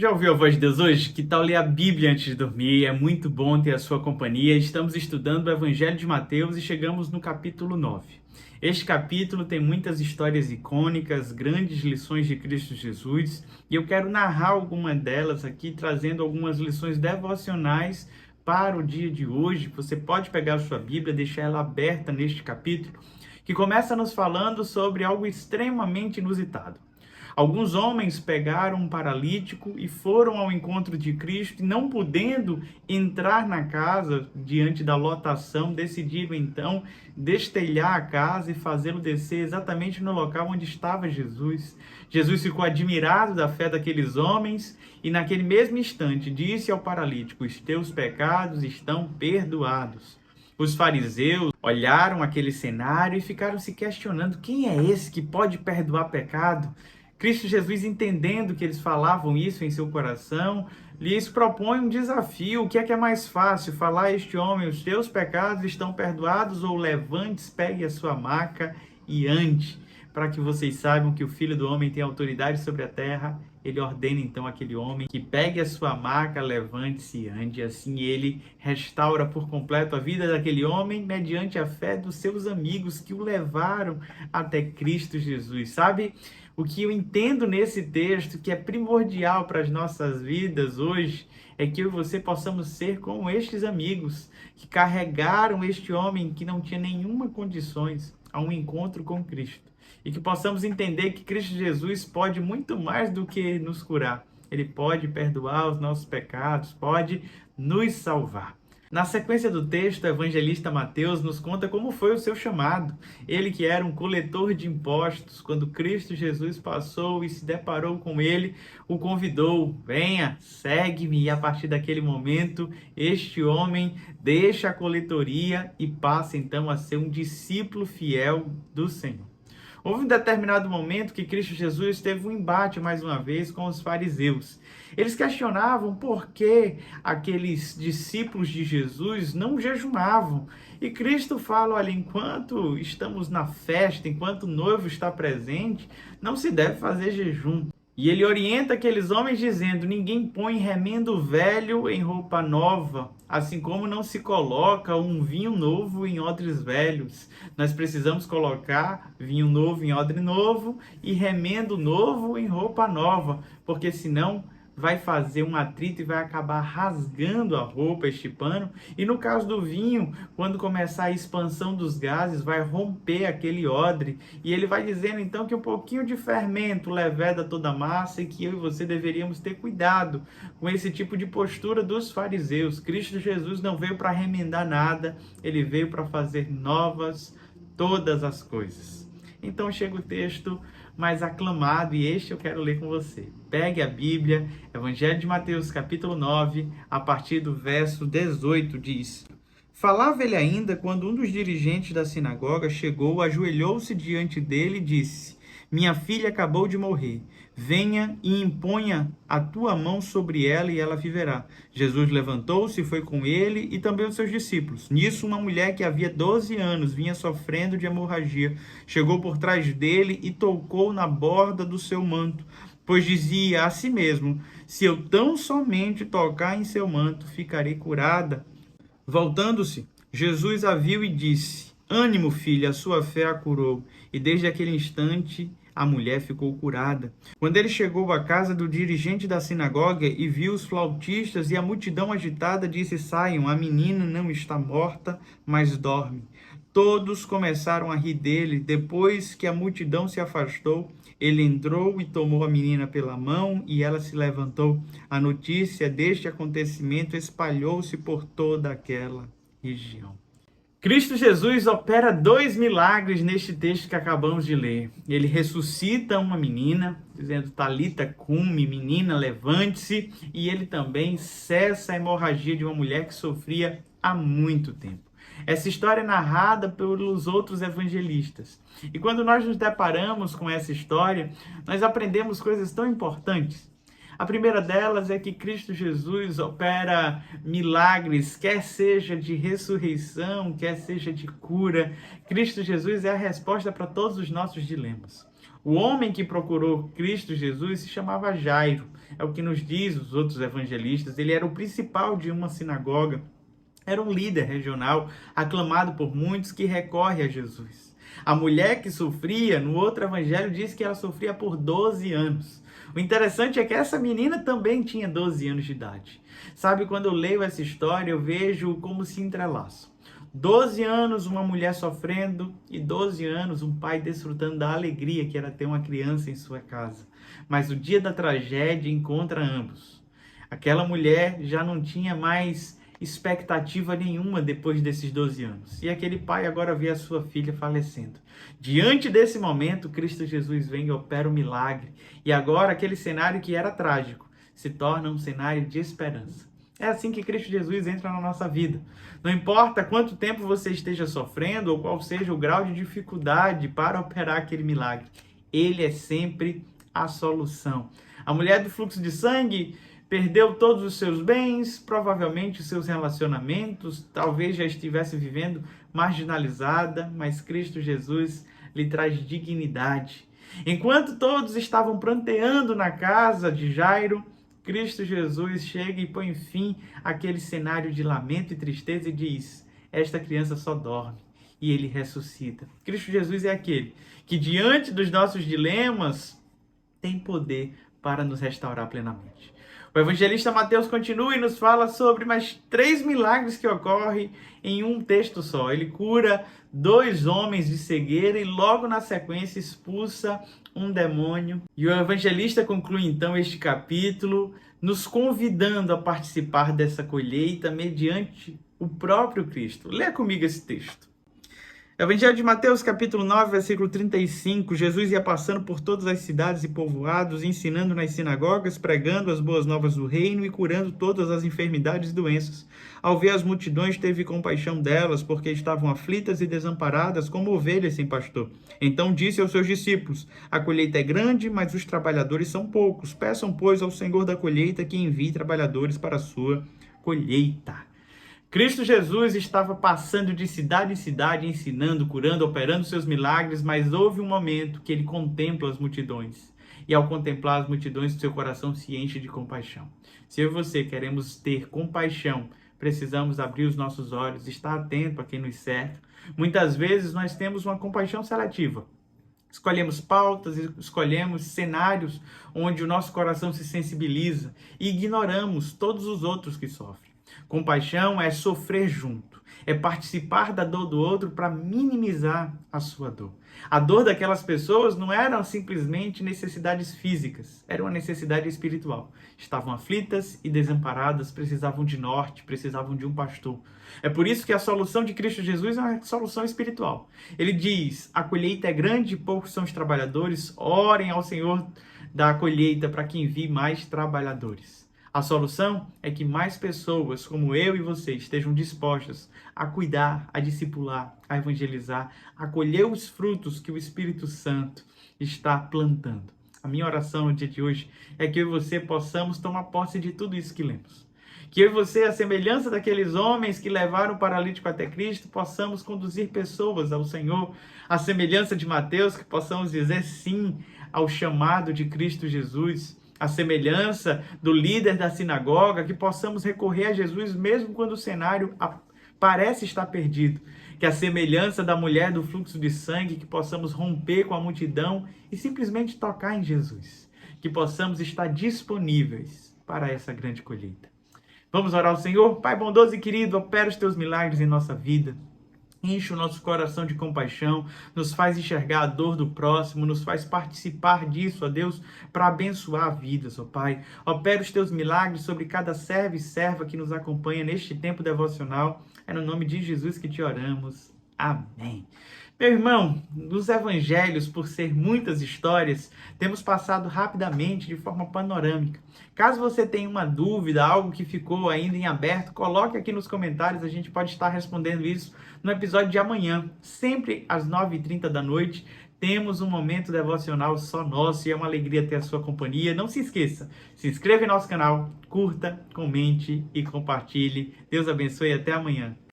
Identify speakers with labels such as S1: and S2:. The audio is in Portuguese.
S1: Já ouviu a voz de Deus hoje? Que tal ler a Bíblia antes de dormir? É muito bom ter a sua companhia. Estamos estudando o Evangelho de Mateus e chegamos no capítulo 9. Este capítulo tem muitas histórias icônicas, grandes lições de Cristo Jesus, e eu quero narrar alguma delas aqui, trazendo algumas lições devocionais para o dia de hoje. Você pode pegar a sua Bíblia, deixar ela aberta neste capítulo, que começa nos falando sobre algo extremamente inusitado. Alguns homens pegaram um paralítico e foram ao encontro de Cristo e, não podendo entrar na casa diante da lotação, decidiram então destelhar a casa e fazê-lo descer exatamente no local onde estava Jesus. Jesus ficou admirado da fé daqueles homens e, naquele mesmo instante, disse ao paralítico: "Os teus pecados estão perdoados." Os fariseus olharam aquele cenário e ficaram se questionando: quem é esse que pode perdoar pecado? Cristo Jesus, entendendo que eles falavam isso em seu coração, lhes propõe um desafio. O que é mais fácil? Falar a este homem: os teus pecados estão perdoados, ou levante, pegue a sua maca e ande? Para que vocês saibam que o Filho do Homem tem autoridade sobre a terra, ele ordena então aquele homem que pegue a sua maca, levante-se e ande. Assim ele restaura por completo a vida daquele homem mediante a fé dos seus amigos que o levaram até Cristo Jesus. Sabe o que eu entendo nesse texto, que é primordial para as nossas vidas hoje, é que eu e você possamos ser como estes amigos que carregaram este homem que não tinha nenhuma condições a um encontro com Cristo. E que possamos entender que Cristo Jesus pode muito mais do que nos curar. Ele pode perdoar os nossos pecados, pode nos salvar. Na sequência do texto, o evangelista Mateus nos conta como foi o seu chamado. Ele, que era um coletor de impostos, quando Cristo Jesus passou e se deparou com ele, o convidou: venha, segue-me. E a partir daquele momento, este homem deixa a coletoria e passa então a ser um discípulo fiel do Senhor. Houve um determinado momento que Cristo Jesus teve um embate mais uma vez com os fariseus. Eles questionavam por que aqueles discípulos de Jesus não jejuavam. E Cristo fala: olha, enquanto estamos na festa, enquanto o noivo está presente, não se deve fazer jejum. E ele orienta aqueles homens dizendo: ninguém põe remendo velho em roupa nova, assim como não se coloca um vinho novo em odres velhos. Nós precisamos colocar vinho novo em odre novo e remendo novo em roupa nova, porque senão vai fazer um atrito e vai acabar rasgando a roupa, este pano. E no caso do vinho, quando começar a expansão dos gases, vai romper aquele odre. E ele vai dizendo então que um pouquinho de fermento leveda toda a massa, e que eu e você deveríamos ter cuidado com esse tipo de postura dos fariseus. Cristo Jesus não veio para remendar nada, ele veio para fazer novas todas as coisas. Então chega o texto mais aclamado, e este eu quero ler com você. Pegue a Bíblia, Evangelho de Mateus, capítulo 9, a partir do verso 18, diz: falava ele ainda quando um dos dirigentes da sinagoga chegou, ajoelhou-se diante dele e disse: minha filha acabou de morrer. Venha e imponha a tua mão sobre ela e ela viverá. Jesus levantou-se e foi com ele e também os seus discípulos. Nisso, uma mulher que havia 12 anos vinha sofrendo de hemorragia, chegou por trás dele e tocou na borda do seu manto, pois dizia a si mesmo: se eu tão somente tocar em seu manto, ficarei curada. Voltando-se, Jesus a viu e disse: ânimo, filha, a sua fé a curou. E desde aquele instante a mulher ficou curada. Quando ele chegou à casa do dirigente da sinagoga e viu os flautistas e a multidão agitada, disse: saiam, a menina não está morta, mas dorme. Todos começaram a rir dele. Depois que a multidão se afastou, ele entrou e tomou a menina pela mão e ela se levantou. A notícia deste acontecimento espalhou-se por toda aquela região. Cristo Jesus opera 2 milagres neste texto que acabamos de ler. Ele ressuscita uma menina, dizendo: Talita cumi, menina, levante-se. E ele também cessa a hemorragia de uma mulher que sofria há muito tempo. Essa história é narrada pelos outros evangelistas. E quando nós nos deparamos com essa história, nós aprendemos coisas tão importantes. A primeira delas é que Cristo Jesus opera milagres, quer seja de ressurreição, quer seja de cura. Cristo Jesus é a resposta para todos os nossos dilemas. O homem que procurou Cristo Jesus se chamava Jairo. É o que nos diz os outros evangelistas. Ele era o principal de uma sinagoga. Era um líder regional, aclamado por muitos, que recorre a Jesus. A mulher que sofria, no outro evangelho, diz que ela sofria por 12 anos. O interessante é que essa menina também tinha 12 anos de idade. Sabe, quando eu leio essa história, eu vejo como se entrelaçam. 12 anos uma mulher sofrendo e 12 anos um pai desfrutando da alegria que era ter uma criança em sua casa. Mas o dia da tragédia encontra ambos. Aquela mulher já não tinha mais expectativa nenhuma depois desses 12 anos. E aquele pai agora vê a sua filha falecendo. Diante desse momento, Cristo Jesus vem e opera um milagre. E agora aquele cenário que era trágico se torna um cenário de esperança. É assim que Cristo Jesus entra na nossa vida. Não importa quanto tempo você esteja sofrendo ou qual seja o grau de dificuldade para operar aquele milagre, ele é sempre a solução. A mulher do fluxo de sangue perdeu todos os seus bens, provavelmente os seus relacionamentos, talvez já estivesse vivendo marginalizada, mas Cristo Jesus lhe traz dignidade. Enquanto todos estavam pranteando na casa de Jairo, Cristo Jesus chega e põe fim àquele cenário de lamento e tristeza e diz: esta criança só dorme, e ele ressuscita. Cristo Jesus é aquele que, diante dos nossos dilemas, tem poder para nos restaurar plenamente. O evangelista Mateus continua e nos fala sobre mais 3 milagres que ocorrem em um texto só. Ele cura 2 homens de cegueira e logo na sequência expulsa um demônio. E o evangelista conclui então este capítulo nos convidando a participar dessa colheita mediante o próprio Cristo. Leia comigo esse texto. Evangelho de Mateus, capítulo 9, versículo 35, Jesus ia passando por todas as cidades e povoados, ensinando nas sinagogas, pregando as boas novas do reino e curando todas as enfermidades e doenças. Ao ver as multidões, teve compaixão delas, porque estavam aflitas e desamparadas, como ovelhas sem pastor. Então disse aos seus discípulos: a colheita é grande, mas os trabalhadores são poucos. Peçam, pois, ao Senhor da colheita que envie trabalhadores para a sua colheita. Cristo Jesus estava passando de cidade em cidade, ensinando, curando, operando seus milagres, mas houve um momento que ele contempla as multidões. E ao contemplar as multidões, seu coração se enche de compaixão. Se eu e você queremos ter compaixão, precisamos abrir os nossos olhos, estar atento a quem nos cerca. Muitas vezes nós temos uma compaixão seletiva. Escolhemos pautas, escolhemos cenários onde o nosso coração se sensibiliza e ignoramos todos os outros que sofrem. Compaixão é sofrer junto, é participar da dor do outro para minimizar a sua dor. A dor daquelas pessoas não eram simplesmente necessidades físicas, era uma necessidade espiritual. Estavam aflitas e desamparadas, precisavam de norte, precisavam de um pastor. É por isso que a solução de Cristo Jesus é uma solução espiritual. Ele diz: a colheita é grande e poucos são os trabalhadores, orem ao Senhor da colheita para que envie mais trabalhadores. A solução é que mais pessoas como eu e você estejam dispostas a cuidar, a discipular, a evangelizar, a colher os frutos que o Espírito Santo está plantando. A minha oração no dia de hoje é que eu e você possamos tomar posse de tudo isso que lemos. Que eu e você, a semelhança daqueles homens que levaram o paralítico até Cristo, possamos conduzir pessoas ao Senhor. A semelhança de Mateus, que possamos dizer sim ao chamado de Cristo Jesus. A semelhança do líder da sinagoga, que possamos recorrer a Jesus mesmo quando o cenário parece estar perdido. Que a semelhança da mulher do fluxo de sangue, que possamos romper com a multidão e simplesmente tocar em Jesus. Que possamos estar disponíveis para essa grande colheita. Vamos orar ao Senhor? Pai bondoso e querido, opera os teus milagres em nossa vida. Enche o nosso coração de compaixão, nos faz enxergar a dor do próximo, nos faz participar disso, ó Deus, para abençoar vidas, ó Pai. Opera os teus milagres sobre cada servo e serva que nos acompanha neste tempo devocional. É no nome de Jesus que te oramos. Amém. Meu irmão, nos evangelhos, por ser muitas histórias, temos passado rapidamente, de forma panorâmica. Caso você tenha uma dúvida, algo que ficou ainda em aberto, coloque aqui nos comentários, a gente pode estar respondendo isso no episódio de amanhã. Sempre às 9h30 da noite, temos um momento devocional só nosso e é uma alegria ter a sua companhia. Não se esqueça, se inscreva em nosso canal, curta, comente e compartilhe. Deus abençoe e até amanhã.